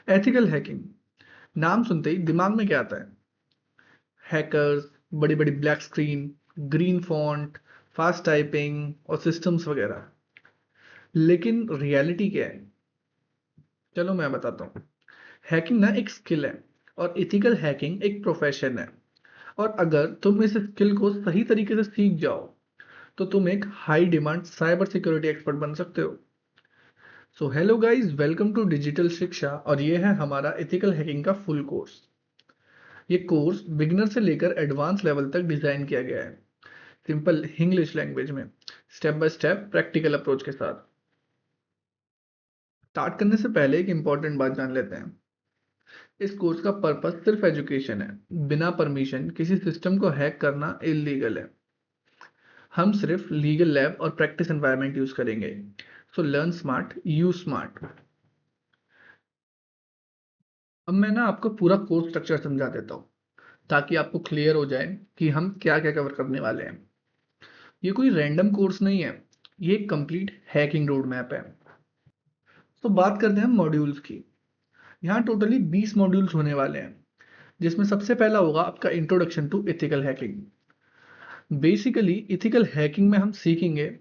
Ethical hacking नाम सुनते ही दिमाग में क्या आता है? हैकर्स, बड़ी बड़ी black screen, green font, fast typing और सिस्टम्स वगैरह। लेकिन रियलिटी क्या है? चलो मैं बताता हूँ। हैकिंग ना एक स्किल है और इथिकल हैकिंग एक प्रोफेशन है। और अगर तुम इस स्किल को सही तरीके से सीख जाओ तो तुम एक high demand cyber security expert बन सकते हो। So hello guys, welcome to digital Shiksha और ये है हमारा इथिकल हैकिंग का फुल कोर्स। ये कोर्स बिगिनर से लेकर एडवांस लेवल तक डिजाइन किया गया है, सिंपल इंग्लिश लैंग्वेज में, step by step practical approach के साथ। स्टार्ट करने से पहले एक इंपॉर्टेंट बात जान लेते हैं। इस कोर्स का पर्पस सिर्फ एजुकेशन है। बिना परमिशन किसी सिस्टम को हैक करना इलीगल है। हम सिर्फ लीगल लैब और प्रैक्टिस एनवायरनमेंट यूज करेंगे। So learn smart, use smart. अब मैं ना आपको पूरा कोर्स स्ट्रक्चर समझा देता हूँ ताकि आपको क्लियर हो जाए कि हम क्या क्या कवर करने वाले हैं। ये कोई रैंडम कोर्स नहीं है, ये एक कंप्लीट हैकिंग रोड मैप है। तो बात करते हैं मॉड्यूल्स की। यहाँ टोटली 20 मॉड्यूल्स होने वाले हैं, जिसमें सबसे पहला होगा आपका introduction to ethical hacking. Basically ethical hacking में हम सीखेंगे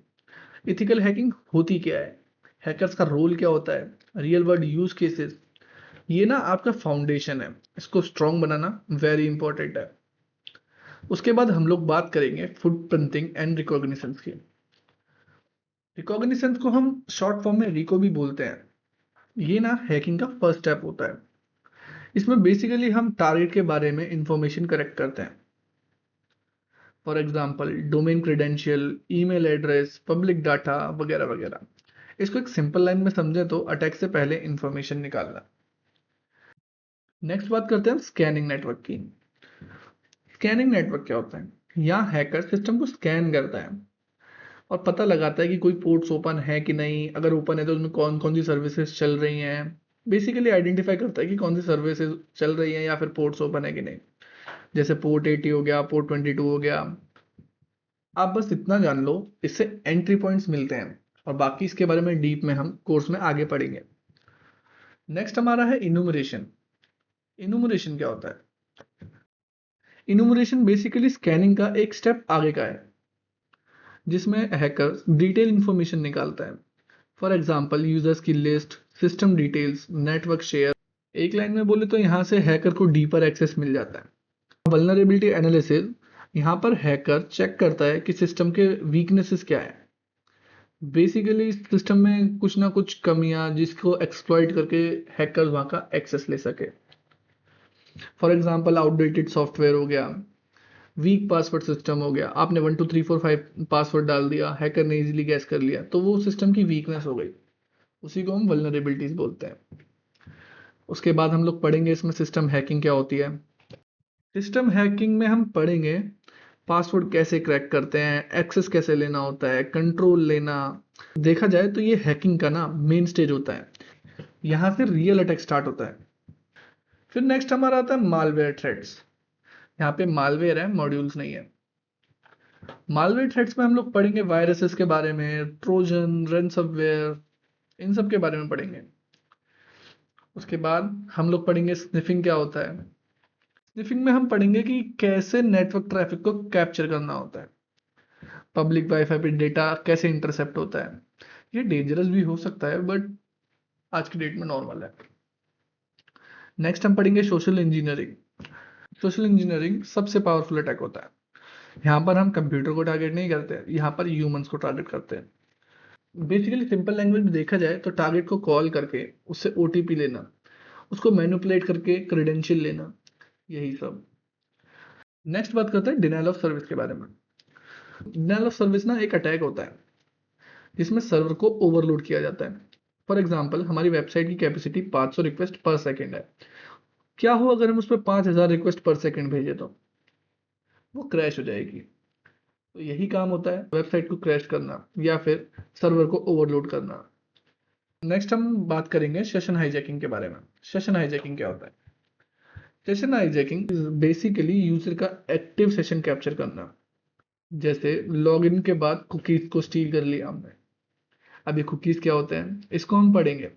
इथिकल हैकिंग होती क्या है, हैकर्स का रोल क्या होता है, रियल वर्ल्ड यूज केसेस। ये ना आपका फाउंडेशन है, इसको स्ट्रॉन्ग बनाना वेरी इंपॉर्टेंट है। उसके बाद हम लोग बात करेंगे फुट प्रिंटिंग एंड रिकॉग्निशंस की। रिकॉग्निशंस को हम शॉर्ट फॉर्म में रिको भी बोलते हैं। ये ना हैकिंग का फर्स्ट स्टेप होता है। इसमें बेसिकली हम टारगेट के बारे में इंफॉर्मेशन कलेक्ट करते हैं। For example domain credential, email address, public data वगैरह वगैरह। इसको एक सिंपल लाइन में समझे तो अटैक से पहले इंफॉर्मेशन निकालना। नेक्स्ट बात करते हैं स्कैनिंग नेटवर्क की। स्कैनिंग नेटवर्क क्या होता है? यहाँ हैकर सिस्टम को स्कैन करता है और पता लगाता है कि कोई पोर्ट्स ओपन है कि नहीं, अगर ओपन है तो उसमें कौन कौन सी सर्विसेज चल रही हैं। बेसिकली आइडेंटिफाई करता है कि कौन सी सर्विसेज चल रही हैं या फिर पोर्ट्स ओपन है कि नहीं। जैसे पोर्ट 80 हो गया, पोर्ट 22 हो गया। आप बस इतना जान लो, इससे एंट्री पॉइंट्स मिलते हैं और बाकी इसके बारे में डीप में हम कोर्स में आगे पढ़ेंगे। नेक्स्ट हमारा है इनुमरेशन। इनुमरेशन क्या होता है? इनुमरेशन बेसिकली स्कैनिंग का एक स्टेप आगे का है, जिसमें हैकर डिटेल इंफॉर्मेशन निकालता है। फॉर एग्जांपल यूजर्स की list, system details, network share. एक लाइन में बोले तो यहाँ से हैकर को डीपर एक्सेस मिल जाता है। वल्नरेबिलिटी एनालिसिस, यहाँ पर हैकर चेक करता है कि सिस्टम के वीकनेसेस क्या है। बेसिकली सिस्टम में कुछ ना कुछ कमियां जिसको एक्सप्लॉइट करके हैकर वहाँ का एक्सेस ले सके। फॉर एग्जांपल आउटडेटेड सॉफ्टवेयर हो गया, वीक पासवर्ड सिस्टम हो गया। आपने 1 2 3 4 5 पासवर्ड डाल दिया, हैकर ने इजीली गैस कर लिया, तो वो सिस्टम की वीकनेस हो गई। उसी को हम वल्नरेबिलिटीज बोलते हैं। उसके बाद हम लोग पढ़ेंगे इसमें सिस्टम हैकिंग क्या होती है। सिस्टम हैकिंग में हम पढ़ेंगे पासवर्ड कैसे क्रैक करते हैं, एक्सेस कैसे लेना होता है, कंट्रोल लेना। देखा जाए तो ये हैकिंग का ना मेन स्टेज होता है। यहाँ से रियल अटैक स्टार्ट होता है। फिर नेक्स्ट हमारा आता है मालवेयर थ्रेट्स। यहाँ पे मालवेयर है, मॉड्यूल्स नहीं है। मालवेयर थ्रेट्स में हम लोग पढ़ेंगे वायरसेस के बारे में, ट्रोजन, रैनसमवेयर, इन सब के बारे में पढ़ेंगे। उसके बाद हम लोग पढ़ेंगे स्निफिंग क्या होता है। स्निफिंग में हम पढ़ेंगे कि कैसे नेटवर्क ट्रैफिक को कैप्चर करना होता है, पब्लिक वाईफाई पे डेटा कैसे इंटरसेप्ट होता है। ये डेंजरस भी हो सकता है बट आज की डेट में नॉर्मल है। नेक्स्ट हम पढ़ेंगे सोशल इंजीनियरिंग। सोशल इंजीनियरिंग सबसे पावरफुल अटैक होता है। यहाँ पर हम कंप्यूटर को टारगेट नहीं करते, यहाँ पर ह्यूमंस को टारगेट करते हैं। बेसिकली सिंपल लैंग्वेज में देखा जाए तो टारगेट को कॉल करके उससे ओटीपी लेना, उसको मैनिपुलेट करके क्रेडेंशियल लेना, यही सब। नेक्स्ट बात करते हैं डिनायल ऑफ सर्विस के बारे में। डिनायल ऑफ सर्विस ना एक अटैक होता है जिसमें सर्वर को ओवरलोड किया जाता है। फॉर एग्जाम्पल हमारी वेबसाइट की कैपेसिटी 500 रिक्वेस्ट पर सेकेंड है। क्या हो अगर हम उस पर 5000 रिक्वेस्ट पर सेकेंड भेजे तो वो क्रैश हो जाएगी। तो यही काम होता है, वेबसाइट को क्रैश करना या फिर सर्वर को ओवरलोड करना। नेक्स्ट हम बात करेंगे सेशन हाईजैकिंग के बारे में। सेशन हाईजैकिंग क्या होता है? सेशन हाईजैकिंग बेसिकली यूजर का एक्टिव सेशन कैप्चर करना। जैसे लॉगिन के बाद कुकीज को स्टील कर लिया हमने। अब ये कुकीज क्या होते हैं इसको हम पढ़ेंगे।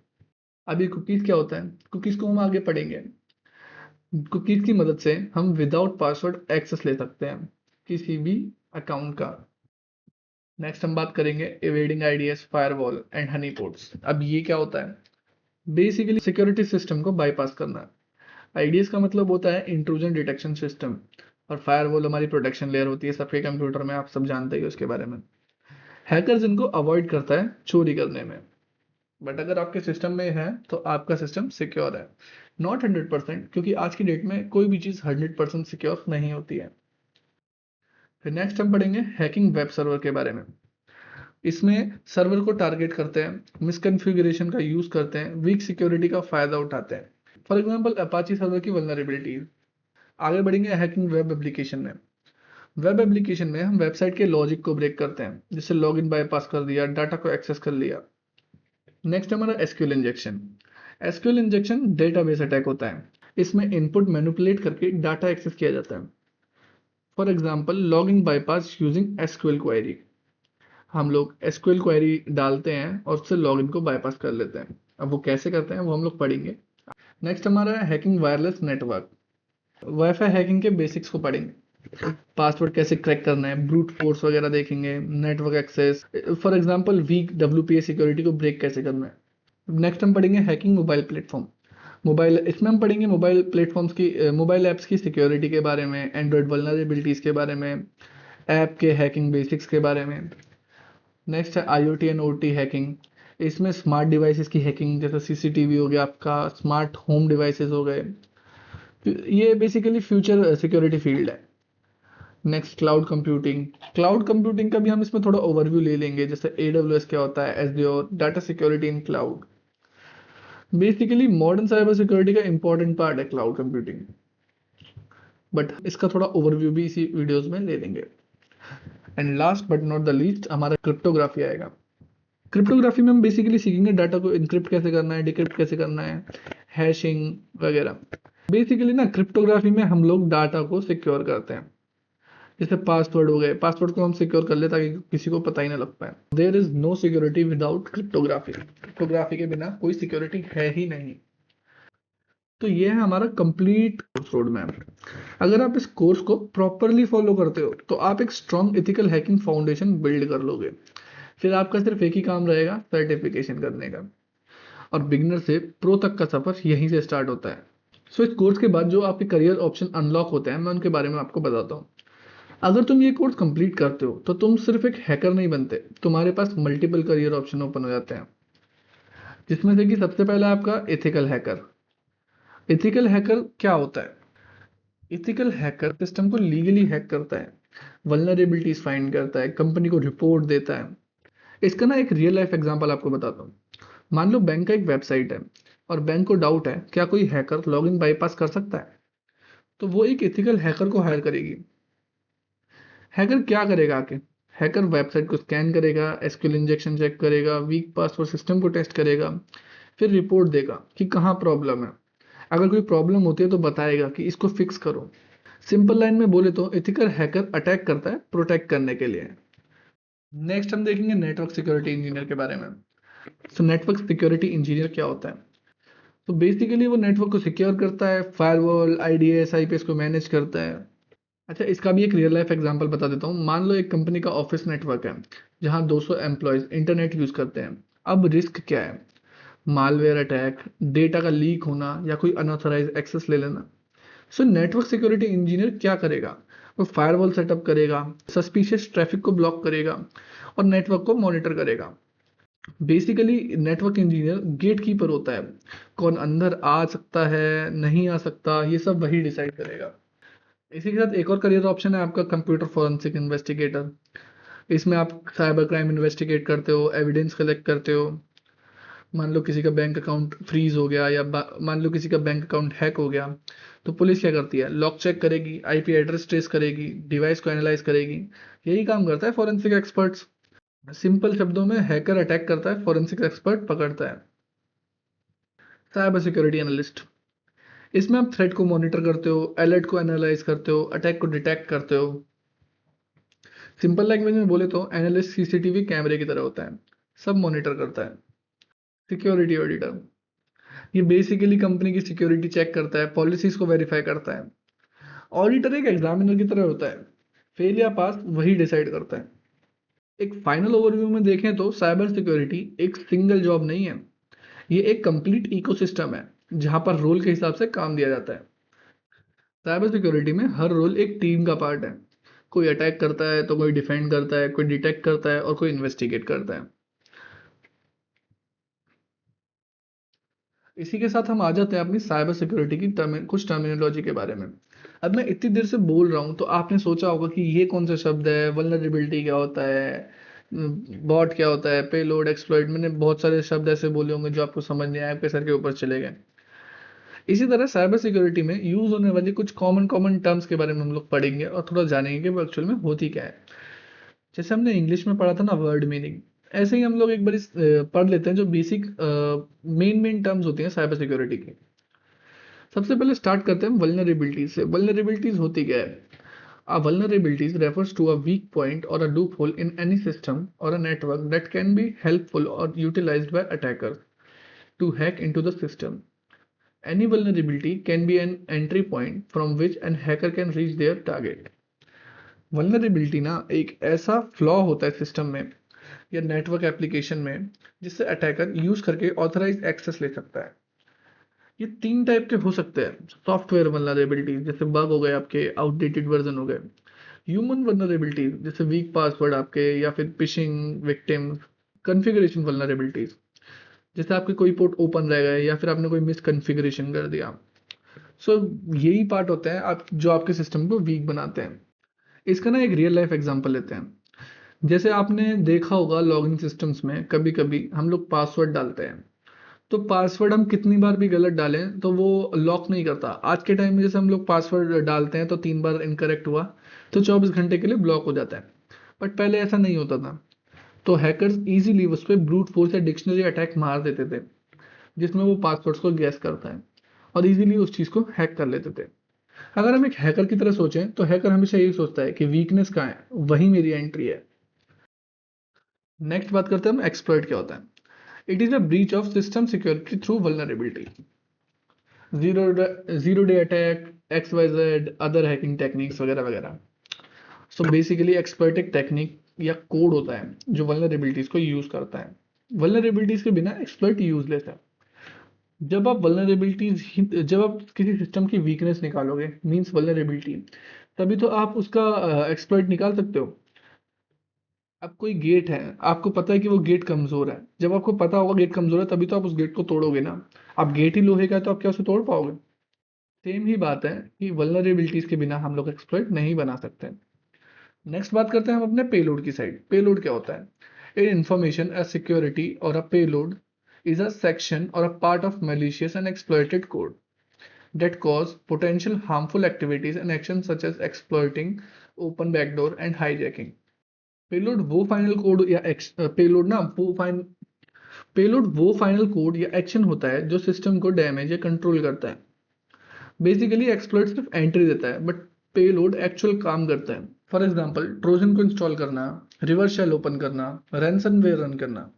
अब ये कुकीज़ क्या होता है? कुकीज़ को हम आगे पढ़ेंगे। कुकीज़ की मदद से हम विदाउट पासवर्ड एक्सेस ले सकते हैं किसी भी अकाउंट का। नेक्स्ट हम बात करेंगे evading IDS, firewall and honey pots. अब ये क्या होता है? बेसिकली सिक्योरिटी सिस्टम को बाईपास करना। आईडीएस का मतलब होता है इंट्रूजन डिटेक्शन सिस्टम, और फायरवॉल हमारी प्रोटेक्शन लेयर होती है सबके कंप्यूटर में, आप सब जानते ही हो उसके बारे में। हैकर्स इनको अवॉइड करता है चोरी करने में, बट अगर आपके सिस्टम में है तो आपका सिस्टम सिक्योर है। नॉट 100%, क्योंकि आज की डेट में कोई भी चीज़ 100% सिक्योर नहीं होती है। फिर नेक्स्ट हम पढ़ेंगे हैकिंग वेब सर्वर के बारे में। इसमें सर्वर को टारगेट करते हैं, मिसकन्फिगरेशन का यूज़ करते हैं, वीक सिक्योरिटी का फ़ायदा उठाते हैं। फॉर एग्जाम्पल अपाची सर्वर की वल्नरेबिलिटीज। आगे बढ़ेंगे हैकिंग वेब एप्लीकेशन में। वेब एप्लीकेशन में हम वेबसाइट के लॉजिक को ब्रेक करते हैं, जैसे लॉगिन बाईपास कर दिया, डाटा को एक्सेस कर लिया। नेक्स्ट हमारा SQL injection. SQL injection database attack होता है। इसमें इनपुट मैनिपुलेट करके डाटा एक्सेस किया जाता है। For example login bypass using SQL query. हम लोग एसक्यूएल क्वेरी डालते हैं और उससे लॉगिन को बाईपास कर लेते हैं। अब वो कैसे करते हैं वो हम लोग पढ़ेंगे। नेक्स्ट हमारा है hacking wireless network. Wifi hacking के बेसिक्स को पढ़ेंगे। पासवर्ड कैसे क्रैक करना है, ब्रूट फोर्स वगैरह देखेंगे, network access, for example weak WPA security को ब्रेक कैसे करना है। नेक्स्ट हम पढ़ेंगे हैकिंग मोबाइल प्लेटफॉर्म। मोबाइल इसमें हम पढ़ेंगे मोबाइल प्लेटफॉर्म्स की, मोबाइल ऐप्स की सिक्योरिटी के बारे में, एंड्रॉयड वल्नरेबिलिटीज़ के बारे में, ऐप के हैकिंग बेसिक्स के बारे में। नेक्स्ट है आईओटी एंड ओटी हैकिंग। इसमें स्मार्ट डिवाइसेस की हैकिंग, जैसे सीसीटीवी हो गया आपका, स्मार्ट होम डिवाइसेस हो गए। ये बेसिकली फ्यूचर सिक्योरिटी फील्ड है। Next cloud computing. Cloud computing का भी हम इसमें थोड़ा ओवरव्यू ले लेंगे, जैसे AWS क्या होता है, Azure, data security in cloud. Basically modern cyber security का इंपॉर्टेंट पार्ट है क्लाउड कंप्यूटिंग, बट इसका थोड़ा ओवरव्यू भी इसी वीडियोस में ले लेंगे। And last but not the least हमारा क्रिप्टोग्राफी आएगा। क्रिप्टोग्राफी में हम बेसिकली सीखेंगे डाटा को इनक्रिप्ट कैसे करना है, डिक्रिप्ट कैसे करना है, हैशिंग वगैरह। बेसिकली ना क्रिप्टोग्राफी में हम लोग डाटा को सिक्योर करते हैं, जैसे पासवर्ड हो गए, पासवर्ड को हम सिक्योर कर ले ताकि किसी को पता ही ना लग पाए। There is no security without cryptography. Cryptography के बिना कोई सिक्योरिटी है ही नहीं। तो ये है हमारा कंप्लीट रोड मैप। अगर आप इस कोर्स को प्रॉपरली फॉलो करते हो तो आप एक strong ethical hacking foundation build कर लोगे। फिर आपका सिर्फ एक ही काम रहेगा, सर्टिफिकेशन करने का, और बिगिनर से प्रो तक का सफर यहीं से स्टार्ट होता है। सो इस कोर्स के बाद जो आपके करियर ऑप्शन अनलॉक होते हैं, मैं उनके बारे में आपको बताता हूँ। अगर तुम ये कोर्स कंप्लीट करते हो तो तुम सिर्फ एक हैकर नहीं बनते, तुम्हारे पास मल्टीपल करियर ऑप्शन ओपन हो जाते हैं, जिसमें से कि सबसे पहला आपका एथिकल हैकर। एथिकल हैकर क्या होता है? एथिकल हैकर सिस्टम को लीगली हैक करता है, वल्नरेबिलिटीज फाइंड करता है, कंपनी को रिपोर्ट देता है। इसका ना एक रियल लाइफ एग्जांपल आपको बताता हूँ। मान लो बैंक का एक वेबसाइट है और बैंक को डाउट है क्या कोई हैकर लॉगिन बाईपास कर सकता है, तो वो एक एथिकल हैकर को हायर करेगी। हैकर क्या करेगा आके? हैकर वेबसाइट को स्कैन करेगा, एसक्यूएल इंजेक्शन चेक करेगा, वीक पासवर्ड सिस्टम को टेस्ट करेगा, फिर रिपोर्ट देगा कि कहाँ प्रॉब्लम है। अगर कोई प्रॉब्लम होती है तो बताएगा कि इसको फिक्स करो। सिंपल लाइन में बोले तो एथिकल हैकर अटैक करता है प्रोटेक्ट करने के लिए। नेक्स्ट हम देखेंगे नेटवर्क सिक्योरिटी इंजीनियर के बारे में। तो नेटवर्क सिक्योरिटी इंजीनियर क्या होता है? तो बेसिकली वो नेटवर्क को सिक्योर करता है, फायरवॉल, आईडीएस, आईपीएस को मैनेज करता है। अच्छा, इसका भी एक रियल लाइफ एग्जांपल बता देता हूँ। मान लो एक कंपनी का ऑफिस नेटवर्क है जहाँ 200 एम्प्लॉयज इंटरनेट यूज करते हैं। अब रिस्क क्या है? मालवेयर अटैक, डेटा का लीक होना, या कोई अनऑथराइज एक्सेस ले लेना। सो नेटवर्क सिक्योरिटी इंजीनियर क्या करेगा? वो फायरवॉल सेटअप करेगा, सस्पिशियस ट्रैफिक को ब्लॉक करेगा, और नेटवर्क को मॉनिटर करेगा। Basically network engineer gate keeper होता है। कौन अंदर आ सकता है, नहीं आ सकता, ये सब वही डिसाइड करेगा। इसी के साथ एक और करियर ऑप्शन है आपका कंप्यूटर फोरेंसिक इन्वेस्टिगेटर। इसमें आप साइबर क्राइम इन्वेस्टिगेट करते हो, एविडेंस कलेक्ट करते हो। मान लो किसी का बैंक अकाउंट फ्रीज हो गया, या मान लो किसी का बैंक अकाउंट हैक हो गया, तो पुलिस क्या करती है? लॉक चेक करेगी, आईपी एड्रेस ट्रेस करेगी, डिवाइस को एनालाइज करेगी। यही काम करता है फोरेंसिक एक्सपर्ट्स। सिंपल शब्दों में हैकर अटैक करता है, फोरेंसिक एक्सपर्ट पकड़ता है। Cyber security analyst. इसमें आप थ्रेट को मॉनिटर करते हो, अलर्ट को एनालाइज करते हो, अटैक को डिटेक्ट करते हो। सिंपल लैंग्वेज में बोले तो एनालिस्ट सीसीटीवी कैमरे की तरह होता है, सब मॉनिटर करता है। Security auditor. ये बेसिकली कंपनी की सिक्योरिटी चेक करता है, पॉलिसीज को वेरीफाई करता है। ऑडिटर एक एग्जामिनर की तरह होता है, फेल या पास वही डिसाइड करता है। एक फाइनल ओवरव्यू में देखें तो साइबर सिक्योरिटी एक सिंगल जॉब नहीं है, ये एक कंप्लीट इकोसिस्टम है जहां पर रोल के हिसाब से काम दिया जाता है। साइबर सिक्योरिटी में हर रोल एक टीम का पार्ट है। कोई अटैक करता है तो कोई डिफेंड करता है, कोई डिटेक्ट करता है और कोई इन्वेस्टिगेट करता है। इसी के साथ हम आ जाते हैं अपनी साइबर सिक्योरिटी की कुछ टर्मिनोलॉजी के बारे में। अब मैं इतनी देर से बोल रहा हूँ तो आपने सोचा होगा कि ये कौन सा शब्द है, वल्नरेबिलिटी क्या होता है, बॉट क्या होता है, पेलोड, एक्सप्लॉइट। मैंने बहुत सारे शब्द ऐसे बोले होंगे जो आपको समझ नहीं आए, आपके सर के ऊपर चले गए। इसी तरह साइबर सिक्योरिटी में यूज होने वाली कुछ कॉमन कॉमन टर्म्स के बारे में हम लोग पढ़ेंगे और थोड़ा जानेंगे कि वो एक्चुअल में होती क्या है। जैसे हमने इंग्लिश में पढ़ा था ना वर्ड मीनिंग, ऐसे ही हम लोग एक बार पढ़ लेते हैं जो बेसिक मेन मेन टर्म्स होती हैं साइबर सिक्योरिटी की। सबसे पहले स्टार्ट करते हैं वल्नरेबिलिटीज से। वल्नरेबिलिटीज होती क्या है? A vulnerabilities refers to a weak point or a loophole in any system or a network that can be helpful or utilized by attackers to hack into the system. Any vulnerability can be an entry point from which an hacker can reach their target. Vulnerability ना एक ऐसा flaw होता है system में या network application में जिससे attacker use करके ऑथराइज एक्सेस ले सकता है। ये तीन टाइप के हो सकते हैं। सॉफ्टवेयर वल्नरेबिलिटीज जैसे बग हो गए, आपके आउटडेटेड वर्जन हो गए। ह्यूमन वल्नरेबिलिटीज जैसे वीक पासवर्ड आपके, या फिर फिशिंग विक्टिम। कॉन्फ़िगरेशन वल्नरेबिलिटीज जैसे आपके कोई पोर्ट ओपन रह गए या फिर आपने कोई मिस कॉन्फ़िगरेशन कर दिया। सो यही पार्ट होता है आप जो आपके सिस्टम को वीक बनाते हैं। इसका ना एक रियल लाइफ एग्जांपल लेते हैं। जैसे आपने देखा होगा लॉगिन सिस्टम्स में कभी कभी हम लोग पासवर्ड डालते हैं, तो पासवर्ड हम कितनी बार भी गलत डालें तो वो लॉक नहीं करता। आज के टाइम में जैसे हम लोग पासवर्ड डालते हैं तो 3 बार इनकरेक्ट हुआ तो 24 घंटे के लिए ब्लॉक हो जाता है। बट पहले ऐसा नहीं होता था। तो हैकर्स इजीली उस पर ब्रूट फोर्स या डिक्शनरी अटैक मार देते थे जिसमें वो पासवर्ड्स को गैस करता है और इजीली उस चीज़ को हैक कर लेते थे। अगर हम एक हैकर की तरह सोचें तो हैकर हमेशा यही सोचता है कि वीकनेस कहाँ है, वही मेरी एंट्री है। नेक्स्ट बात करते हैं हम एक्सप्लॉइट क्या होता है। It is a breach of system security through vulnerability. Zero day attack, XYZ, other hacking techniques वगैरह वगैरह। सो बेसिकली एक्सपर्ट एक टेक्निक या कोड होता है जो वल्नरेबिलिटीज को यूज करता है। वल्नरेबिलिटीज के बिना एक्सप्लॉइट यूजलेस है। जब आप किसी सिस्टम की वीकनेस निकालोगे, मींस वल्नरेबिलिटी, तभी तो आप उसका एक्सप्लॉइट निकाल सकते हो। अब कोई गेट है, आपको पता है कि वो गेट कमजोर है। जब आपको पता होगा गेट कमजोर है तभी तो आप उस गेट को तोड़ोगे ना। अब गेट ही लोहे का है तो आप क्या उसे तोड़ पाओगे? सेम ही बात है कि वल्नरेबिलिटीज के बिना हम लोग एक्सप्लॉइट नहीं बना सकते। नेक्स्ट बात करते हैं हम अपने पेलोड की साइड। पेलोड क्या होता है? इन इंफॉर्मेशन अ सिक्योरिटी और अ payload is a section or a part of malicious and exploited code that cause potential harmful activities and actions such as exploiting, open backdoor and hijacking. Payload वो final code या payload ना वो fine payload वो final code या action होता है जो system को डैमेज या कंट्रोल करता है। बेसिकली एक्सप्लॉइट सिर्फ एंट्री देता है बट पेलोड एक्चुअल काम करता है। फॉर एग्जांपल ट्रोजन को इंस्टॉल करना, रिवर्स शेल ओपन करना, रैनसमवेयर रन करना।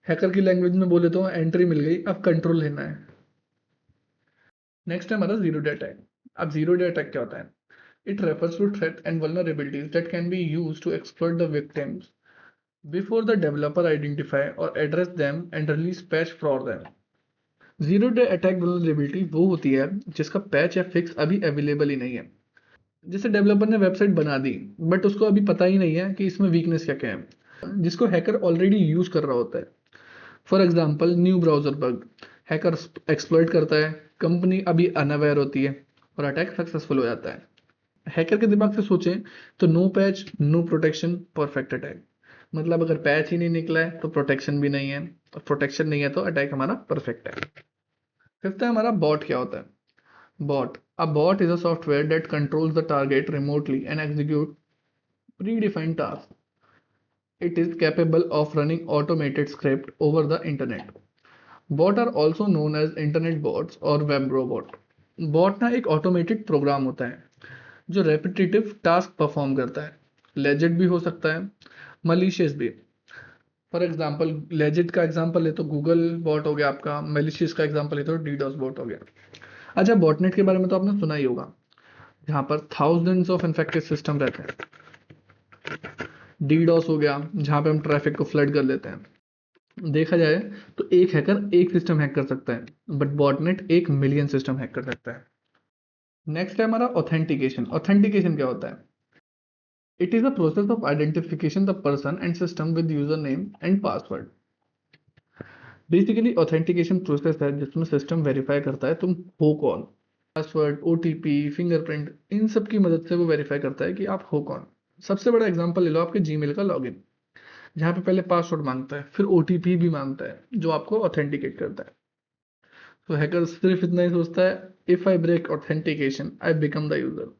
हैकर की लैंग्वेज में बोले तो एंट्री मिल गई, अब कंट्रोल लेना है। नेक्स्ट है हमारा जीरो डे अटैक। अब जीरो डे अटैक क्या होता है? It refers to threat and vulnerabilities that can be used to exploit the victims before the developer identify और address them and release patch for them. Zero day attack vulnerability वो होती है जिसका patch या fix अभी available ही नहीं है। जैसे डेवलपर ने वेबसाइट बना दी बट उसको अभी पता ही नहीं है कि इसमें वीकनेस क्या क्या है, जिसको हैकर ऑलरेडी यूज कर रहा होता है। For example new browser bug, hacker exploit करता है, कंपनी अभी अनअवेयर होती है और अटैक सक्सेसफुल हो जाता है। हैकर के दिमाग से सोचें तो no patch no protection perfect attack. मतलब अगर पैच ही नहीं निकला है तो प्रोटेक्शन भी नहीं है, और प्रोटेक्शन नहीं है तो अटैक हमारा परफेक्ट है। फिफ्थ है हमारा बॉट क्या होता है? Bot, a bot is a software that controls the target remotely and execute predefined tasks. It is capable of running automated script over the internet. Bot are also known as internet bots or web robot. Bot ना एक automated programme होता है जो repetitive task perform करता है। Legit भी हो सकता है, मलिशियस भी। फॉर एग्जाम्पल लेजिट का एग्जाम्पल ले तो गूगल बॉट हो गया आपका, मेलिशियस का एग्जाम्पल ले तो डीडोस बॉट हो गया। अच्छा, बॉटनेट के बारे में तो आपने सुना ही होगा, जहाँ पर थाउजेंड्स ऑफ इन्फेक्टेड सिस्टम रहते हैं। डीडोस हो गया, जहाँ पे हम ट्रैफिक को फ्लड कर लेते हैं। देखा जाए तो एक हैकर एक सिस्टम हैक कर सकता है, but botnet 1 million system hack कर सकता है। नेक्स्ट है हमारा ऑथेंटिकेशन। ऑथेंटिकेशन क्या होता है? It is the process of identification the person and system with user name and password. Basically authentication process है जिसमें सिस्टम वेरीफाई करता है तुम हो कौन। पासवर्ड, ओटीपी, फिंगरप्रिंट, इन सब की मदद से वो वेरीफाई करता है कि आप हो कौन। सबसे बड़ा एग्जांपल ले लो आपके जीमेल का लॉगिन, जहाँ पे पहले पासवर्ड मांगता है, फिर ओटीपी भी मांगता है, जो आपको ऑथेंटिकेट करता है। तो हैकर सिर्फ इतना ही सोचता है, if I break authentication I become the user.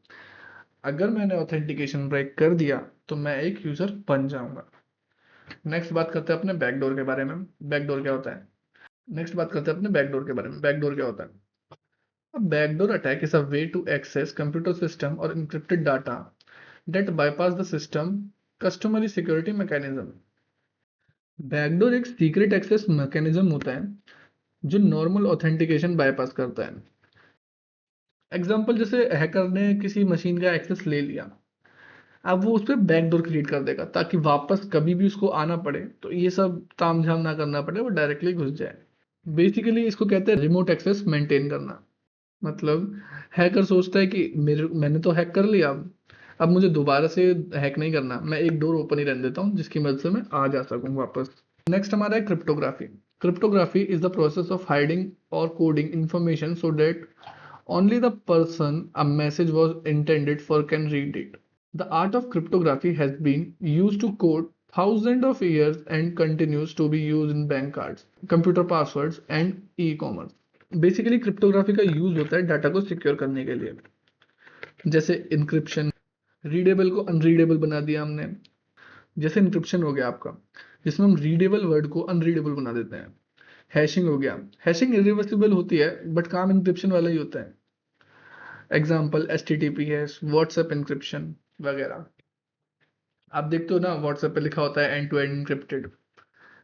अगर मैंने ऑथेंटिकेशन ब्रेक कर दिया तो मैं एक यूजर बन जाऊंगा। नेक्स्ट बात करते हैं अपने बैकडोर के बारे में। बैकडोर क्या होता है? नेक्स्ट बात करते हैं अपने बैकडोर के बारे में। बैकडोर क्या होता है? A backdoor attack is a way to access computer system or encrypted data that bypass the system customary security mechanism. Backdoor एक सीक्रेट एक्सेस मैकेनिज्म होता है जो नॉर्मल ऑथेंटिकेशन बाईपास करता है। एग्जाम्पल, जैसे हैकर ने किसी मशीन का एक्सेस ले लिया, अब वो उस पर बैकडोर क्रिएट कर देगा ताकि वापस कभी भी उसको आना पड़े तो ये सब तामझाम ना करना पड़े, वो डायरेक्टली घुस जाए। बेसिकली इसको कहते हैं रिमोट एक्सेस मेंटेन करना। मतलब हैकर सोचता है कि मैंने तो हैक कर लिया, अब मुझे दोबारा से हैक नहीं करना, मैं एक डोर ओपन ही रहने देता हूँ जिसकी मदद से मैं आ जा सकूँ वापस। नेक्स्ट हमारा है cryptography. Cryptography is the process of hiding और coding information so that only the person a message was intended for can read it. The art of cryptography has been used to code thousands of years and continues to be used in bank cards, computer passwords and e-commerce. Basically cryptography का use होता है data को secure करने के लिए, जैसे encryption, readable को unreadable बना दिया हमने। जैसे इंक्रिप्शन हो गया आपका, जिसमें हम रीडेबल वर्ड को अनरीडेबल बना देते हैं। हैशिंग हो गया, हैशिंग इरिवर्सिबल होती है बट काम इंक्रिप्शन वाला ही होता है। एग्जाम्पल HTTPS, व्हाट्सएप इंक्रिप्शन वगैरह। आप देखते हो ना व्हाट्सएप पे लिखा होता है end to end encrypted.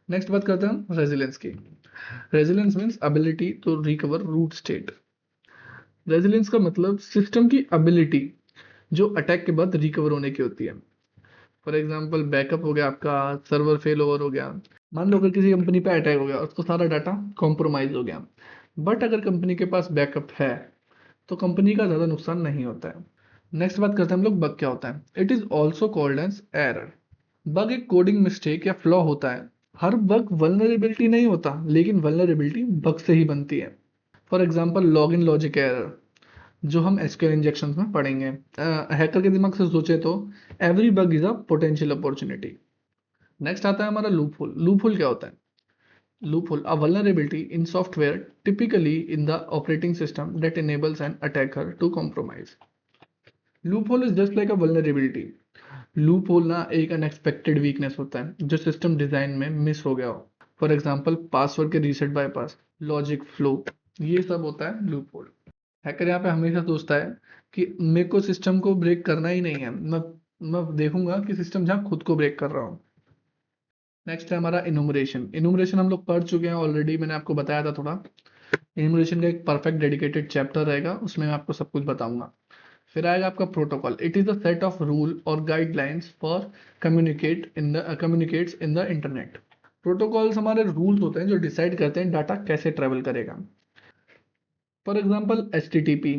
Next बात करते हैं हम रेजिलेंस की। Resilience means ability to recover root state. Resilience का मतलब सिस्टम की एबिलिटी जो अटैक के बाद रिकवर होने की होती है। फॉर एग्जाम्पल बैकअप हो गया आपका, सर्वर फेल ओवर हो गया। मान लो अगर किसी कंपनी पे अटैक हो गया, उसका सारा डाटा कॉम्प्रोमाइज हो गया, बट अगर कंपनी के पास बैकअप है तो कंपनी का ज़्यादा नुकसान नहीं होता है। नेक्स्ट बात करते हैं हम लोग बग क्या होता है। It is also called as error. Bug एक कोडिंग मिस्टेक या फ्लॉ होता है। हर बग वल्नरेबिलिटी नहीं होता, लेकिन वल्नरेबिलिटी बग से ही बनती है। For example log in logic error, जो हम एसक्यूएल इंजेक्शन में पढ़ेंगे। हैकर के दिमाग से सोचे तो every bug is a potential opportunity. Next आता है हमारा लूप होल। लूप होल क्या होता है? Loop hole, a vulnerability in software typically in the operating system that enables an attacker to compromise. Loophole is just like a vulnerability. Loophole ना एक unexpected weakness होता है जो सिस्टम डिजाइन में miss हो गया हो। फॉर एग्जांपल पासवर्ड के रीसेट बाईपास, लॉजिक फ्लो, ये सब होता है लूप होल। हैकर यहाँ पे हमेशा सोचता है कि मेरे को सिस्टम को ब्रेक करना ही नहीं है, मैं देखूंगा कि सिस्टम जहाँ खुद को ब्रेक कर रहा हूँ। नेक्स्ट है हमारा इनुमरेशन। इनुमरेशन हम लोग पढ़ चुके हैं ऑलरेडी, मैंने आपको बताया था थोड़ा। इनुमरेशन का एक परफेक्ट डेडिकेटेड चैप्टर रहेगा, उसमें मैं आपको सब कुछ बताऊंगा। फिर आएगा आपका protocol. It is the set of rule और guidelines for communicates in the internet. Protocols हमारे रूल्स होते हैं जो डिसाइड करते हैं डाटा कैसे ट्रेवल करेगा। For example HTTP,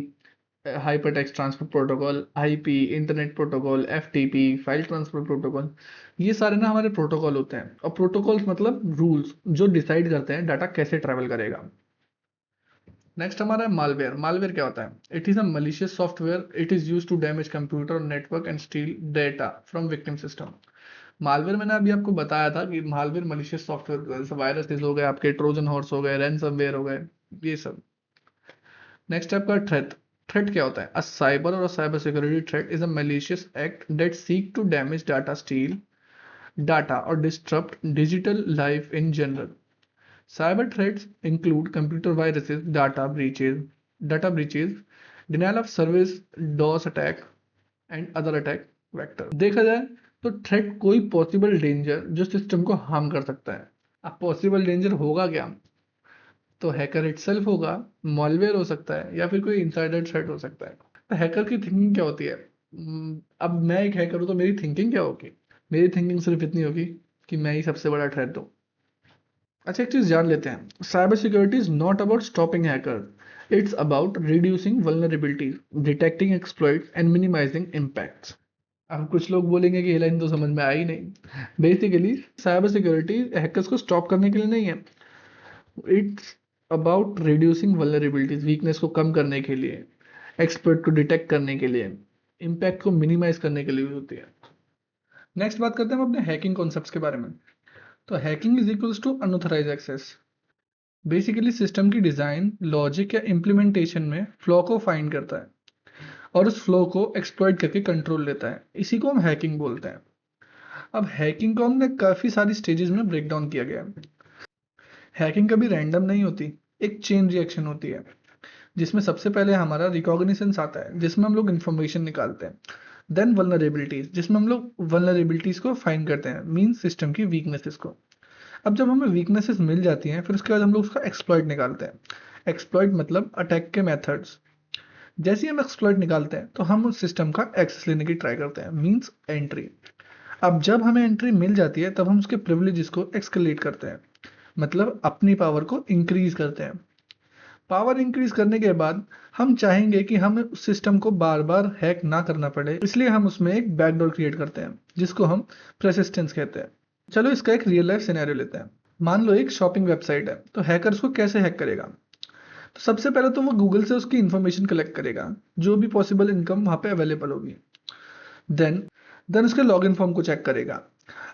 hyper text transfer protocol, IP, internet protocol, FTP, file transfer protocol, ये सारे ना हमारे प्रोटोकॉल होते हैं। और प्रोटोकॉल्स मतलब रूल्स जो डिसाइड करते हैं डाटा कैसे ट्रेवल करेगा। नेक्स्ट हमारा है मालवेयर। मालवेयर क्या होता है? It is a malicious software, it is use to damage computer network and steal data from victim system. Malware मैंने अभी आपको बताया था कि मालवेयर मलिशियस सॉफ्टवेयर, जैसे वायरसेस हो गए आपके, ट्रोजन हॉर्स हो गए, रैनसमवेयर हो गए, ये सब। नेक्स्ट आपका थ्रेट। थ्रेट क्या होता है? अ साइबर और cyber security threat is a malicious act that seek to damage data, steal data or disrupt digital life in general. Cyber threats include computer viruses, data breaches, denial of service, DOS attack and other attack vector. देखा जाए तो threat कोई possible danger जो system को harm कर सकता है। अब पॉसिबल डेंजर होगा क्या? तो हैकर इटसेल्फ होगा, मॉलवेयर हो सकता है, या फिर कोई इनसाइडर थ्रेट हो सकता है। तो हैकर की थिंकिंग क्या होती है? अब मैं एक हैकर हूँ तो मेरी थिंकिंग क्या होगी? मेरी थिंकिंग सिर्फ इतनी होगी कि मैं ही सबसे बड़ा थ्रेट हूँ। अच्छा, एक चीज जान लेते हैं, cyber security is not about stopping hacker, it's about reducing vulnerabilities, detecting exploits and minimising impacts. अब कुछ लोग बोलेंगे कि ये लाइन तो समझ में आई नहीं। बेसिकली साइबर सिक्योरिटी हैकर्स को स्टॉप करने के लिए नहीं है, it's about reducing vulnerabilities, weakness को कम करने के लिए, एक्सपर्ट को डिटेक्ट करने के लिए, इम्पैक्ट को मिनिमाइज करने के लिए भी होती है। नेक्स्ट बात करते हैं हम अपने हैकिंग कॉन्सेप्ट्स के बारे में। तो hacking is equals to unauthorised access. Basically system की डिजाइन, लॉजिक या इम्प्लीमेंटेशन में फ्लॉ को फाइंड करता है और उस फ्लो को एक्सप्लॉइट करके कंट्रोल लेता है। इसी को हम हैकिंग बोलते हैं। अब हैकिंग को हमने काफी सारी स्टेजेस में ब्रेक डाउन किया गया है। हैकिंग कभी रैंडम नहीं होती, एक चेन रिएक्शन होती है, जिसमें सबसे पहले हमारा रिकॉग्निशंस आता है, जिसमें हम लोग इन्फॉर्मेशन निकालते हैं। देन वल्नरेबिलिटीज, जिसमें हम लोग वल्नरेबिलिटीज को फाइंड करते हैं, मीन सिस्टम की वीकनेसेस को। अब जब हमें वीकनेसेस मिल जाती हैं, फिर उसके बाद हम लोग उसका एक्सप्लॉइट निकालते हैं। एक्सप्लॉइट मतलब अटैक के मेथड्स। जैसे ही हम एक्सप्लॉइट निकालते हैं तो हम उस सिस्टम का एक्सेस लेने की ट्राई करते हैं, मीन्स एंट्री। अब जब हमें एंट्री मिल जाती है तब हम उसके प्रिविलेजेस को एक्सकलेट करते हैं, मतलब अपनी पावर को इंक्रीज करते हैं। पावर इंक्रीज करने के बाद हम चाहेंगे कि हमें उस सिस्टम को बार बार हैक ना करना पड़े, इसलिए हम उसमें एक बैकडोर क्रिएट करते हैं, जिसको हम परसिस्टेंस कहते हैं। चलो इसका एक रियल लाइफ सिनेरियो लेते हैं। मान लो एक शॉपिंग वेबसाइट है, तो हैकर उसको कैसे हैक करेगा? तो सबसे पहले तो वो गूगल से उसकी इन्फॉर्मेशन कलेक्ट करेगा, जो भी पॉसिबल इनकम वहां पे अवेलेबल होगी। देन देन उसके लॉगिन फॉर्म को चेक करेगा।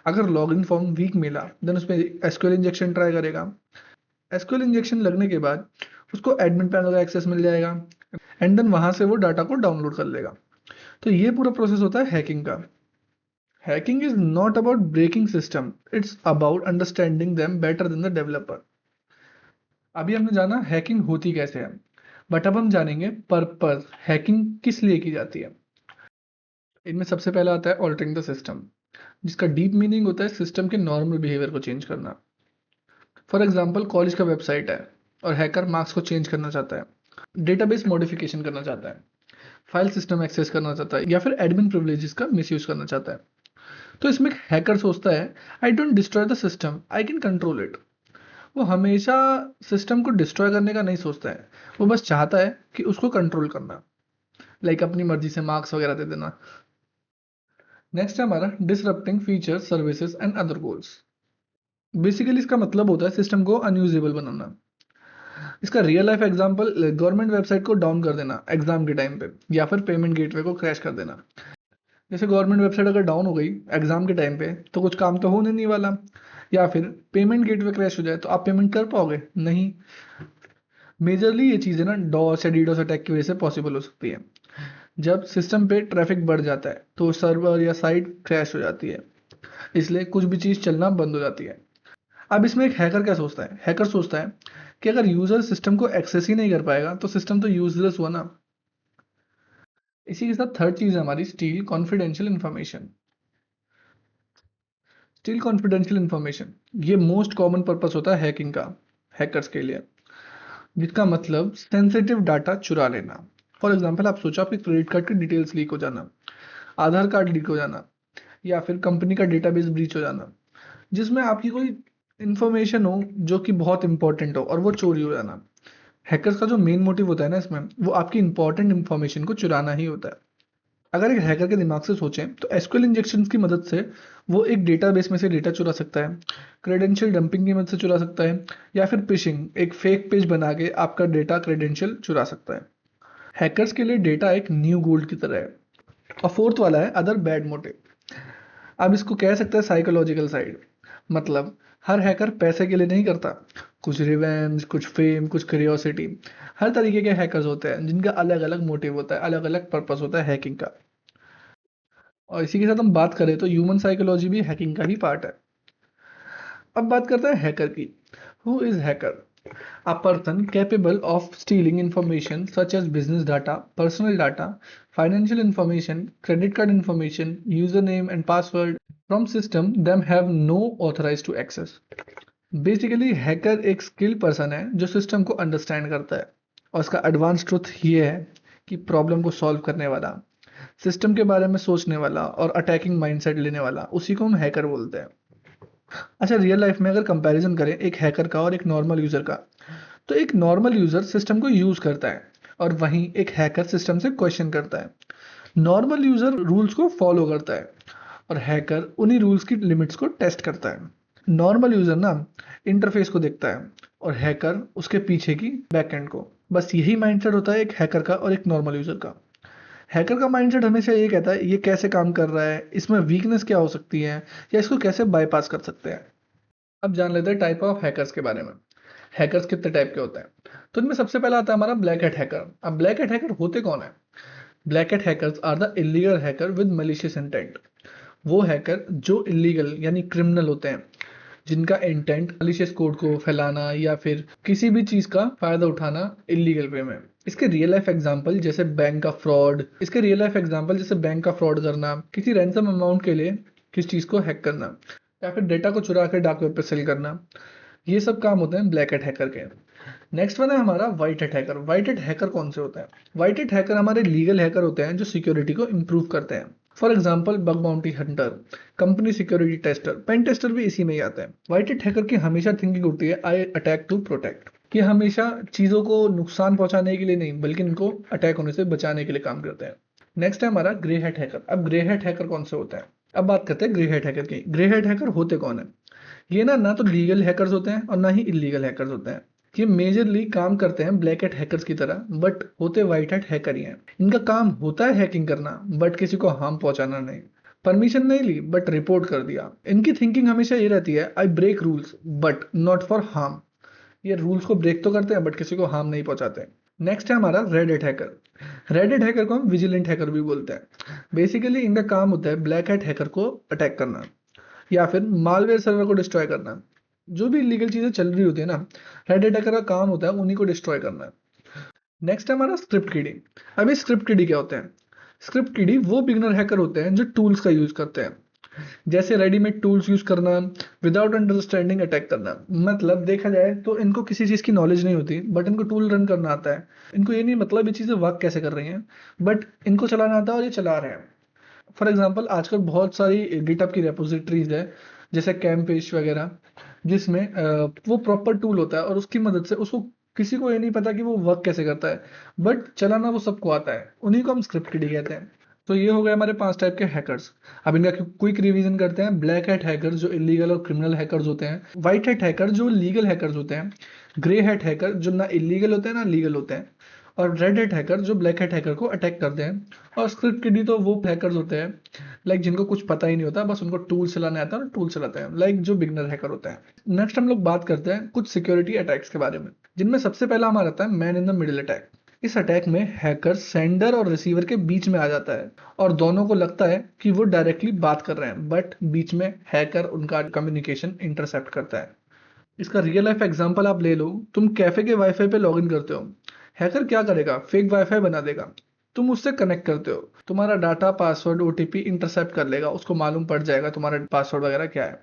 अगर लॉगिन फॉर्म वीक मिला, देन उसमें एसक्यूएल इंजेक्शन ट्राई करेगा। एसक्यूएल इंजेक्शन लगने के बाद उसको एडमिन पैनल का एक्सेस मिल जाएगा, एंड देन वहां से वो डाटा को डाउनलोड कर लेगा। तो ये पूरा प्रोसेस होता है हैकिंग का। Hacking is not about braking system, it's about understanding them better than the developer. अभी हमने जाना हैकिंग होती कैसे है, बट अब हम जानेंगे पर्पस, हैकिंग किस लिए की जाती है। इनमें सबसे पहला आता है ऑल्टरिंग द सिस्टम, जिसका डीप मीनिंग होता है सिस्टम के नॉर्मल बिहेवियर को चेंज करना। फॉर एग्जाम्पल कॉलेज का वेबसाइट है और हैकर मार्क्स को चेंज करना चाहता है, डेटाबेस मॉडिफिकेशन करना चाहता है, फाइल सिस्टम एक्सेस करना चाहता है, या फिर एडमिन प्रिविलेजेस का मिसयूज करना चाहता है। तो इसमें हैकर सोचता है, I don't destroy the system, I can control it. वो हमेशा सिस्टम को डिस्ट्रॉय करने का नहीं सोचता है, वो बस चाहता है कि उसको कंट्रोल करना, लाइक अपनी मर्जी से मार्क्स वगैरह दे देना। नेक्स्ट है हमारा disrupting features, services and other goals. Basically इसका मतलब होता है सिस्टम को अनयूजेबल बनाना। इसका real life example government website को डाउन कर देना एग्जाम के टाइम पे, या फिर पेमेंट गेटवे को क्रैश कर देना। जैसे गवर्नमेंट वेबसाइट अगर डाउन हो गई एग्जाम के टाइम पे, तो कुछ काम तो होने नहीं वाला। या फिर पेमेंट गेटवे क्रैश हो जाए तो आप पेमेंट कर पाओगे नहीं। मेजरली ये चीज़ें ना डॉस या डीडोस अटैक की वजह से पॉसिबल हो सकती है। जब सिस्टम पे ट्रैफिक बढ़ जाता है तो सर्वर या साइट क्रैश हो जाती है, इसलिए कुछ भी चीज़ चलना बंद हो जाती है। अब इसमें एक हैकर क्या सोचता है? हैकर सोचता है कि अगर यूजर सिस्टम को एक्सेस ही नहीं कर पाएगा तो सिस्टम तो यूजलेस हुआ ना। इसी के साथ थर्ड चीज है हमारी steel confidential information. Steel confidential information ये मोस्ट कॉमन पर्पस होता है हैकिंग का, हैकर्स के लिए, जिसका मतलब सेंसिटिव डाटा चुरा लेना। फॉर एग्जाम्पल आप सोचो आपके क्रेडिट कार्ड की डिटेल्स लीक हो जाना, आधार कार्ड लीक हो जाना, या फिर कंपनी का डेटाबेस ब्रीच हो जाना, जिसमें आपकी कोई इंफॉर्मेशन हो जो कि बहुत इंपॉर्टेंट हो और वो चोरी हो जाना। हैकर्स का जो मेन मोटिव होता है ना इसमें, वो आपकी इंपॉर्टेंट इंफॉर्मेशन को चुराना ही होता है। अगर एक हैकर के दिमाग से सोचें तो एसक्यूएल इंजेक्शन की मदद से वो एक डेटाबेस में से डेटा चुरा सकता है, क्रेडेंशियल डंपिंग की मदद से चुरा सकता है, या फिर फिशिंग एक फेक पेज बना के आपका डेटा क्रेडेंशियल चुरा सकता है। हैकर्स के लिए डेटा एक न्यू गोल्ड की तरह है। और फोर्थ वाला है अदर बैड मोटिव। अब इसको कह सकते हैं साइकोलॉजिकल साइड। मतलब हर हैकर पैसे के लिए नहीं करता, कुछ रिवेंज, कुछ फेम, कुछ क्यूरियोसिटी। हर तरीके के हैकर्स होते हैं जिनका अलग अलग मोटिव होता है, अलग अलग पर्पस होता है हैकिंग का। और इसी के साथ हम बात करें तो ह्यूमन साइकोलॉजी भी हैकिंग का ही पार्ट है। अब बात करते हैं हैकर की। Who is hacker? A person capable of stealing information such as business data, personal data, financial information, credit card information, username and password from system them have no authorized to access. Basically hacker एक skill person है जो system को understand करता है और उसका advance truth ये है कि प्रॉब्लम को सॉल्व करने वाला, सिस्टम के बारे में सोचने वाला और अटैकिंग माइंडसेट लेने वाला, उसी को हम हैकर बोलते हैं। अच्छा, रियल लाइफ में अगर कंपैरिजन करें एक हैकर का और एक नॉर्मल यूजर का, तो एक नॉर्मल यूजर सिस्टम को यूज करता है और वहीं एक हैकर सिस्टम से क्वेश्चन करता है। नॉर्मल यूजर रूल्स को फॉलो करता है और हैकर उन्हीं रूल्स की लिमिट्स को टेस्ट करता है। नॉर्मल यूजर ना इंटरफेस को देखता है और हैकर उसके पीछे की बैकएंड को। बस यही माइंडसेट होता है एक हैकर का और एक नॉर्मल यूजर का। हैकर का माइंडसेट हमेशा ये कहता है ये कैसे काम कर रहा है, इसमें वीकनेस क्या हो सकती है या इसको कैसे बाईपास कर सकते हैं। अब जान लेते हैं टाइप ऑफ हैकर्स के बारे में। हैकर्स कितने टाइप के होते हैं? तो इनमें सबसे पहला आता है हमारा ब्लैक हैट हैकर। अब ब्लैक हैट हैकर होते कौन है? Black hat hackers are the illegal hacker with malicious intent. वो हैकर जो इलीगल यानी क्रिमिनल होते हैं, जिनका इंटेंट मलिशियस कोड को फैलाना या फिर किसी भी चीज का फायदा उठाना इलीगल वे में। इसके रियल लाइफ एग्जांपल जैसे बैंक का फ्रॉड करना, किसी रैंसम अमाउंट के लिए किसी चीज को हैक करना या फिर डेटा को चुरा कर डार्क वेब पे सेल करना, ये सब काम होते हैं ब्लैक हैट हैकर के। नेक्स्ट वन है हमारा white hat hacker. White hat hacker कौन से होते हैं? व्हाइट हैट हैकर हमारे लीगल हैकर होते हैं जो सिक्योरिटी को इम्प्रूव करते हैं। For example bug bounty hunter, company security tester, pen tester भी इसी में ही आते हैं। व्हाइट हैट हैकर की हमेशा थिंकिंग होती है आई अटैक टू प्रोटेक्ट, कि हमेशा चीजों को नुकसान पहुंचाने के लिए नहीं बल्कि इनको अटैक होने से बचाने के लिए काम करते हैं। नेक्स्ट है हमारा ग्रे हैट हैकर। अब ग्रे हैट हैकर कौन से होते हैं? अब बात करते हैं ग्रे हैट हैकर की। ग्रे हैट हैकर होते कौन है? ये ना तो लीगल हैकर्स होते हैं और ना ही इलीगल हैकर्स होते हैं। ये मेजरली काम करते हैं ब्लैक हैट हैकर्स की तरह, बट होते व्हाइट हैट हैकर ही हैं। इनका काम होता है हैकिंग करना, बट किसी को हार्म पहुंचाना नहीं। परमिशन नहीं ली बट रिपोर्ट कर दिया। इनकी थिंकिंग हमेशा ये रहती है I break rules but not for harm. ये रूल्स को ब्रेक तो करते हैं बट किसी को हार्म नहीं पहुंचाते। नेक्स्ट है हमारा red hat hacker. Red hat hacker को हम विजिलेंट हैकर भी बोलते हैं। बेसिकली इनका काम होता है ब्लैक हैट हैकर को अटैक करना या फिर मालवेयर सर्वर को डिस्ट्रॉय करना। जो भी इलीगल चीजें चल रही होती है ना, रेड हैट हैकर का काम होता है उन्हीं को डिस्ट्रॉय करना। नेक्स्ट है हमारा स्क्रिप्ट किडिंग। अभी स्क्रिप्ट किडी क्या होते हैं? स्क्रिप्ट किडी वो बिगनर हैकर होते हैं जो टूल्स का यूज करते हैं, जैसे रेडीमेड टूल्स यूज करना, विदाउट अंडरस्टैंडिंग अटैक करना। मतलब देखा जाए तो इनको किसी चीज की नॉलेज नहीं होती बट इनको टूल रन करना आता है। इनको ये नहीं मतलब ये चीजें वर्क कैसे कर रही हैं, बट इनको चलाना आता है और ये चला रहे हैं। फॉर एग्जाम्पल आजकल बहुत सारी गिटहब की रेपोजिटरीज है जैसे कैमपेज वगैरह, जिसमें वो प्रॉपर टूल होता है और उसकी मदद से उसको किसी को ये नहीं पता कि वो वर्क कैसे करता है, बट चलाना वो सबको आता है। उन्हीं को हम स्क्रिप्ट किडी कहते हैं। तो ये हो गए हमारे 5 टाइप के हैकर्स। अब इनका क्विक रिवीजन करते हैं। ब्लैक हैट हैकर जो इलीगल और क्रिमिनल हैकर्स होते हैं, व्हाइट हैट हैकर जो लीगल हैकर्स होते हैं, ग्रे हैट हैकर जो ना इलीगल होते हैं ना लीगल होते हैं, और रेड हैट हैकर जो ब्लैक हैट हैकर को अटैक करते हैं। और स्क्रिप्ट किडी तो वो हैकर्स होते हैं लाइक जिनको कुछ पता ही नहीं होता, बस उनको टूल चलाने आता है और टूल चलाते हैं, लाइक जो बिगनर हैकर होते हैं। नेक्स्ट हम लोग बात करते हैं कुछ सिक्योरिटी अटैक्स के बारे में, जिनमें सबसे पहला हमारा आता है man in the middle attack. इस अटैक में हैकर सेंडर और रिसीवर के बीच में आ जाता है और दोनों को लगता है कि वो डायरेक्टली बात कर रहे हैं, बट बीच में हैकर उनका कम्युनिकेशन इंटरसेप्ट करता है। इसका रियल लाइफ एग्जांपल आप ले लो। तुम कैफे के वाईफाई पे लॉगिन करते हो, हैकर क्या करेगा? फेक वाईफाई बना देगा। तुम उससे कनेक्ट करते हो, तुम्हारा डाटा, पासवर्ड, ओटीपी इंटरसेप्ट कर लेगा, उसको मालूम पड़ जाएगा तुम्हारा पासवर्ड वगैरह क्या है।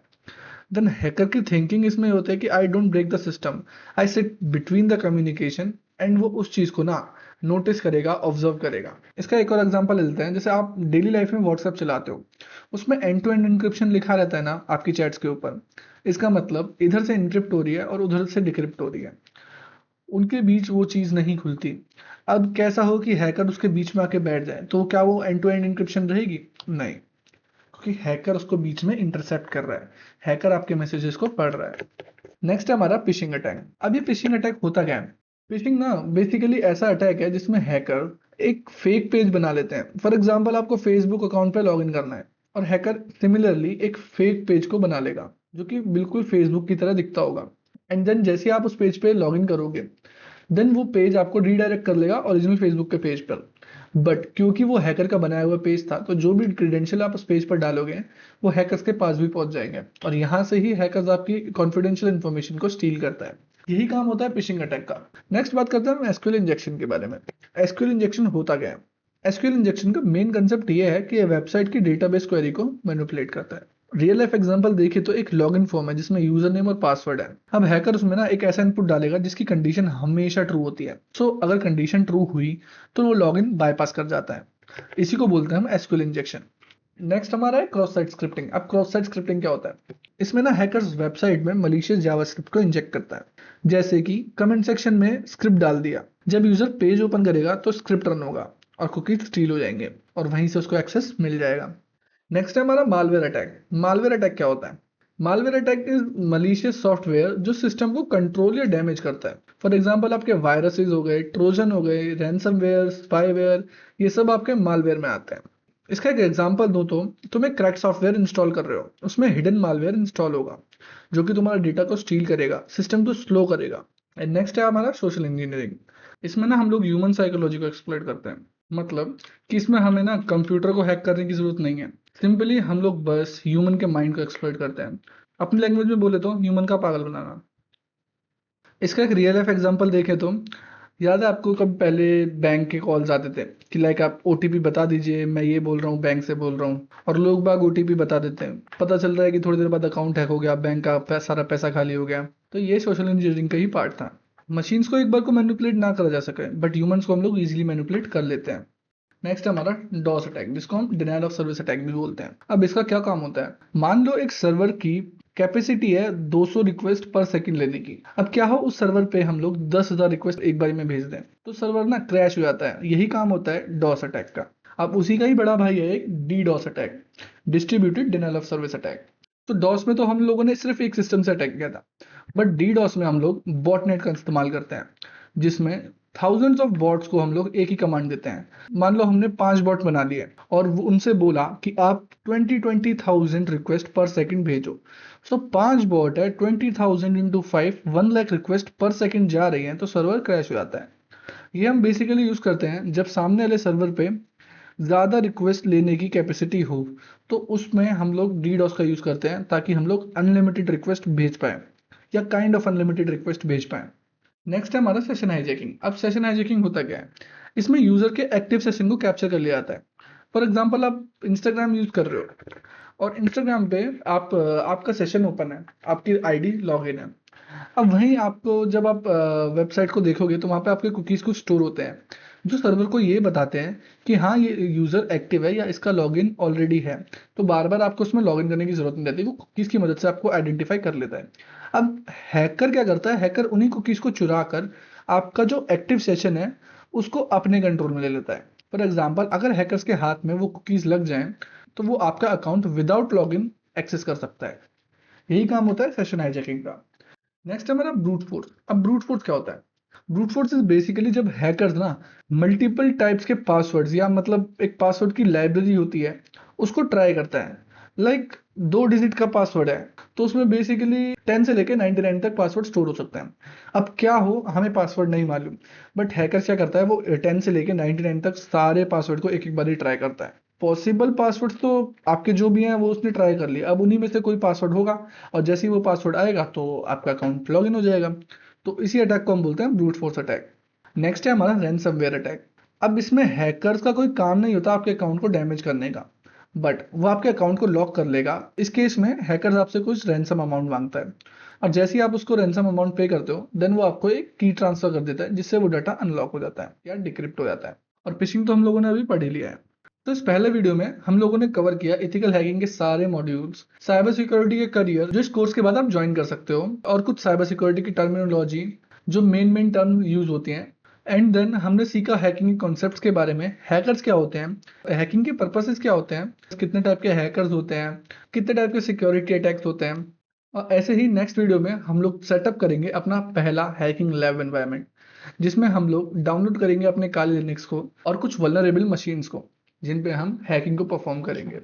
देन हैकर की थिंकिंग इसमें होती है कि I don't break the system, I sit between the communication. And वो उस चीज को ना नोटिस करेगा, ऑब्जर्व करेगा। इसका एक और एग्जांपल लेते हैं। जैसे आप डेली लाइफ में व्हाट्सएप चलाते हो, उसमें एंड टू एंड इंक्रिप्शन लिखा रहता है ना आपकी चैट्स के ऊपर। इसका मतलब इधर से इंक्रिप्ट हो रही है और उधर से डिक्रिप्ट हो रही है, उनके बीच वो चीज नहीं खुलती। अब कैसा हो कि हैकर उसके बीच में आके बैठ जाए, तो क्या वो एंड टू एंड इंक्रिप्शन रहेगी? नहीं, क्योंकि हैकर उसको बीच में इंटरसेप्ट कर रहा है, हैकर आपके मैसेजेस को पढ़ रहा है। नेक्स्ट है हमारा फिशिंग अटैक। अब ये फिशिंग अटैक होता क्या है? फिशिंग ना बेसिकली ऐसा अटैक है जिसमें हैकर एक फेक पेज बना लेते हैं। फॉर एग्जांपल आपको फेसबुक अकाउंट पे लॉगिन करना है और हैकर सिमिलरली एक फेक पेज को बना लेगा जो कि बिल्कुल फेसबुक की तरह दिखता होगा। एंड देन जैसे ही आप उस पेज पे लॉगिन करोगे, देन वो पेज आपको रीडायरेक्ट कर लेगा ओरिजिनल फेसबुक के पेज पर। बट क्योंकि वो हैकर का बनाया हुआ पेज था, तो जो भी क्रेडेंशियल आप उस पेज पर डालोगे वो हैकर्स के पास भी पहुंच जाएंगे और यहाँ से ही हैकर्स आपकी कॉन्फिडेंशियल इन्फॉर्मेशन को स्टील करता है। यही काम होता है फिशिंग अटैक का। नेक्स्ट बात करते हैं हम एसक्यूएल इंजेक्शन के बारे में। एसक्यूएल इंजेक्शन होता क्या है? एसक्यूएल इंजेक्शन का मेन कंसेप्ट ये है कि वेबसाइट की डेटाबेस क्वेरी को मैनिपुलेट करता है। रियल लाइफ एग्जांपल देखिए तो एक लॉगिन फॉर्म है जिसमें यूजर नेम और पासवर्ड है। अब हैकर उसमें ना एक ऐसा इनपुट डालेगा जिसकी कंडीशन हमेशा ट्रू होती है। सो अगर कंडीशन ट्रू हुई तो वो लॉगिन बाईपास कर जाता है। इसी को बोलते हैं हम एसक्यूएल इंजेक्शन। नेक्स्ट हमारा है क्रॉस साइट स्क्रिप्टिंग। अब क्रॉस साइट स्क्रिप्टिंग क्या होता है? इसमें ना हैकर्स वेबसाइट में मलिशियस जावास्क्रिप्ट को इंजेक्ट करता है। जैसे कि कमेंट सेक्शन में स्क्रिप्ट डाल दिया, जब यूजर पेज ओपन करेगा तो स्क्रिप्ट रन होगा और कुकीज स्टील हो जाएंगे और वहीं से उसको एक्सेस मिल जाएगा। नेक्स्ट है हमारा मालवेयर अटैक। मालवेयर अटैक क्या होता है? Malware attack is malicious software जो सिस्टम को कंट्रोल या डैमेज करता है। फॉर एग्जांपल आपके वायरसेस हो गए, ट्रोजन हो गए, रैनसमवेयर, स्पाईवेयर, ये सब आपके मालवेयर में आते हैं। इसका एक एग्जांपल दूं तो तुम एक क्रैक सॉफ्टवेयर इंस्टॉल कर रहे हो, उसमें हिडन मालवेयर इंस्टॉल होगा जो कि तुम्हारा डेटा को स्टील करेगा, सिस्टम को स्लो करेगा। एंड नेक्स्ट है हमारा सोशल इंजीनियरिंग। इसमें ना हम लोग ह्यूमन साइकोलॉजी को एक्सप्लोर करते हैं। मतलब कि इसमें हमें ना कंप्यूटर को हैक करने की जरूरत नहीं है, सिंपली हम लोग बस ह्यूमन के माइंड को एक्सप्लोर करते हैं। अपनी लैंग्वेज में बोले तो ह्यूमन का पागल बनाना। इसका एक रियल लाइफ एग्जांपल देखें तो याद है आपको कब पहले बैंक के कॉल्स आते थे कि लाइक आप ओटीपी बता दीजिए, मैं ये बोल रहा हूँ, बैंक से बोल रहा हूँ, और लोग बाग ओटीपी बता देते हैं। पता चल रहा है कि थोड़ी देर बाद अकाउंट हैक हो गया, बैंक का सारा पैसा खाली हो गया। तो ये सोशल इंजीनियरिंग का ही पार्ट था। मशीन्स को एक बार को मैनिपुलेट ना करा जा सके बट ह्यूमंस को हम लोग इजीली मैनिपुलेट कर लेते हैं। नेक्स्ट हमारा डॉस अटैक, जिसको हम डिनायल ऑफ सर्विस अटैक भी बोलते हैं। अब इसका क्या काम होता है? मान लो एक सर्वर की कैपेसिटी है 200 रिक्वेस्ट पर सेकंड लेने की। अब क्या हो, उस सर्वर पे हम लोग 10,000 रिक्वेस्ट एक बारी में भेज दें तो सर्वर ना क्रैश हो जाता है। यही काम होता है डॉस अटैक का। अब उसी का ही बड़ा भाई है एक D DoS attack, distributed denial of service attack. तो डॉस में तो हम लोगों ने सिर्फ एक सिस्टम से अटैक किया था, बट डी डॉस में हम लोग बॉटनेट का इस्तेमाल करते हैं जिसमें थाउजेंड्स ऑफ बॉट्स को हम लोग एक ही कमांड देते हैं। मान लो हमने 5 बॉट बना लिए और उनसे बोला कि आप 20,000 रिक्वेस्ट पर सेकंड भेजो। सो 5 बॉट है, 20,000 इंटू 5, 1 लाख रिक्वेस्ट पर सेकंड जा रही है तो सर्वर क्रैश हो जाता है। ये हम बेसिकली यूज करते हैं जब सामने वाले सर्वर पे ज़्यादा रिक्वेस्ट लेने की कैपेसिटी हो, तो उसमें हम लोग डीडॉस का यूज करते हैं ताकि हम लोग अनलिमिटेड रिक्वेस्ट भेज पाए या काइंड ऑफ अनलिमिटेड रिक्वेस्ट भेज पाए। नेक्स्ट है हमारा सेशन हाईजैकिंग। अब सेशन हाईजैकिंग होता क्या है? इसमें यूजर के एक्टिव सेशन को कैप्चर कर लिया जाता है। फॉर एग्जांपल आप इंस्टाग्राम यूज कर रहे हो और इंस्टाग्राम पे आपका सेशन ओपन है, आपकी आईडी लॉगिन है। अब वहीं आपको जब आप वेबसाइट को देखोगे तो वहाँ पे आपके कुकीज कुछ स्टोर होते हैं जो सर्वर को ये बताते हैं कि हाँ ये यूजर एक्टिव है या इसका लॉगिन ऑलरेडी है। तो बार बार आपको उसमें लॉगिन करने की जरूरत नहीं रहती, वो कुकीज की मदद से आपको आइडेंटिफाई कर लेता है। अब हैकर क्या करता है? हैकर उन्हीं कुकीज को चुरा कर आपका जो एक्टिव सेशन है उसको अपने कंट्रोल में ले लेता है। फॉर एग्जाम्पल अगर हैकर्स के हाथ में वो कुकीज लग जाएं तो वो आपका अकाउंट विदाउट लॉगिन एक्सेस कर सकता है। यही काम होता है सेशन हाईजैकिंग का। नेक्स्ट है हमारा ब्रूट फोर्स। अब ब्रूट फोर्स क्या होता है? ब्रूट फोर्स इज बेसिकली जब हैकर्स ना मल्टीपल टाइप्स के पासवर्ड्स या मतलब एक पासवर्ड की लाइब्रेरी होती है उसको ट्राई करता है। लाइक 2 डिजिट का पासवर्ड है तो उसमें बेसिकली 10 से लेकर 99 तक पासवर्ड स्टोर हो सकता है। अब क्या हो, हमें पासवर्ड नहीं मालूम, बट हैकर क्या करता है, वो 10 से लेकर 99 तक सारे पासवर्ड को एक एक बार ही ट्राई करता है। पॉसिबल पासवर्ड तो आपके जो भी हैं वो उसने ट्राई कर लिया, अब उन्हीं में से कोई पासवर्ड होगा और जैसे ही वो पासवर्ड आएगा तो आपका अकाउंट लॉगिन हो जाएगा। तो इसी अटैक को हम बोलते हैं ब्रूट फोर्स अटैक। नेक्स्ट है हमारा रैनसमवेयर अटैक। अब इसमें हैकर्स का कोई काम नहीं होता आपके अकाउंट को डैमेज करने का, बट वो आपके अकाउंट को लॉक कर लेगा। इस केस में हैकर्स आपसे कुछ रैनसम अमाउंट मांगता है और जैसे ही आप उसको रैनसम अमाउंट पे करते हो देन वो आपको एक की ट्रांसफर कर देता है जिससे वो डाटा अनलॉक हो जाता है या डिक्रिप्ट हो जाता है। और फिशिंग तो हम लोगों ने अभी पढ़ ही लिया है। तो इस पहले वीडियो में हम लोगों ने कवर किया इथिकल हैकिंग के सारे मॉड्यूल्स, साइबर सिक्योरिटी के करियर जो इस कोर्स के बाद आप ज्वाइन कर सकते हो, और कुछ साइबर सिक्योरिटी की टर्मिनोलॉजी जो मेन टर्म यूज होती हैं। एंड देन हमने सीखा हैकिंग कॉन्सेप्ट्स के बारे में, हैकर्स क्या होते हैं, हैकिंग के पर्पसेस क्या होते हैं, कितने टाइप के हैकर्स होते हैं, कितने टाइप के सिक्योरिटी अटैक्स होते हैं। और ऐसे ही नेक्स्ट वीडियो में हम लोग सेटअप करेंगे अपना पहला हैकिंग लैब एनवायरनमेंट जिसमें हम लोग डाउनलोड करेंगे अपने काली लिनक्स को और कुछ वल्नरेबल मशीन्स को जिन पे हम हैकिंग को परफॉर्म करेंगे।